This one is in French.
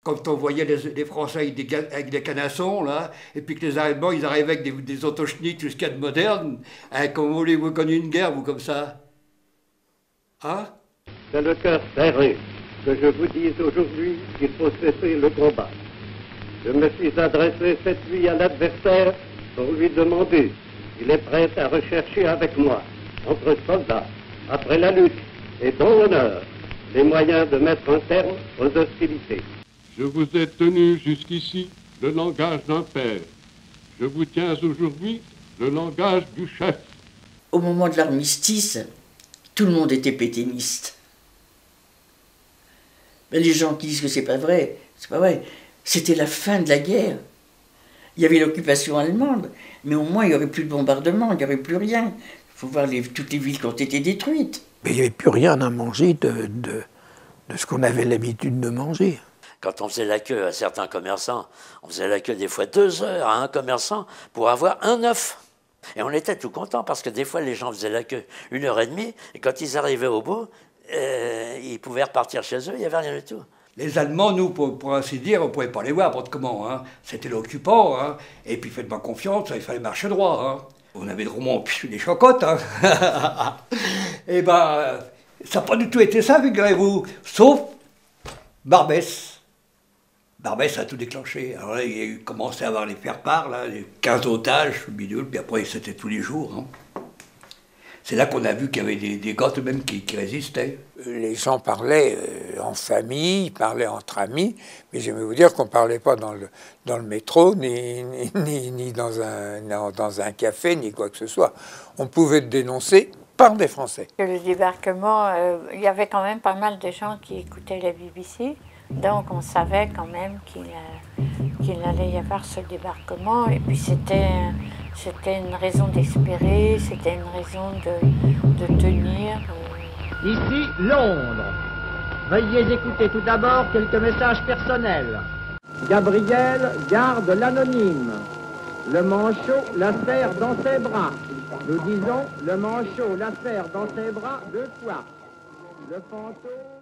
Quand on voyait les Français avec des canassons, là, et puis que les Allemands, ils arrivaient avec des autoschnitz jusqu'à de modernes, hein, comment voulez-vous connu une guerre, vous, comme ça? Hein? C'est le cœur serré que je vous dise aujourd'hui qu'il faut cesser le combat. Je me suis adressé cette nuit à l'adversaire pour lui demander s'il est prêt à rechercher avec moi, entre soldats, après la lutte et dans l'honneur, les moyens de mettre un terme aux hostilités. Je vous ai tenu jusqu'ici le langage d'un père. Je vous tiens aujourd'hui le langage du chef. Au moment de l'armistice, tout le monde était pétainiste. Mais les gens qui disent que c'est pas vrai, c'est pas vrai. C'était la fin de la guerre. Il y avait l'occupation allemande, mais au moins il n'y aurait plus de bombardement, il n'y aurait plus rien. Il faut voir toutes les villes qui ont été détruites. Mais il n'y avait plus rien à manger de ce qu'on avait l'habitude de manger. Quand on faisait la queue à certains commerçants, on faisait la queue des fois 2 heures à un commerçant pour avoir un œuf. Et on était tout contents parce que des fois les gens faisaient la queue 1h30 et quand ils arrivaient au bout, ils pouvaient repartir chez eux, il n'y avait rien du tout. Les Allemands, nous, pour ainsi dire, on ne pouvait pas les voir, n'importe comment. Hein. C'était l'occupant, hein. Et puis faites-moi confiance, il fallait marcher droit. Hein. On avait drôlement les chocottes. Hein. Et ben, ça n'a pas du tout été ça, figurez-vous, sauf Barbès. Barbès a tout déclenché. Alors là, il a commencé à avoir les faire-part, là, les 15 otages, bidule, puis après, c'était tous les jours. Hein. C'est là qu'on a vu qu'il y avait des gars même qui résistaient. Les gens parlaient en famille, ils parlaient entre amis, mais j'aimerais vous dire qu'on ne parlait pas dans le métro, ni dans un café, ni quoi que ce soit. On pouvait dénoncer par des Français. Le débarquement, il y avait quand même pas mal de gens qui écoutaient la BBC. Donc on savait quand même qu'il allait y avoir ce débarquement. Et puis c'était une raison d'espérer, c'était une raison de tenir. Ici, Londres. Veuillez écouter tout d'abord quelques messages personnels. Gabriel garde l'anonyme. Le manchot la serre dans ses bras. Nous disons le manchot la serre dans ses bras 2 fois. Le fantôme...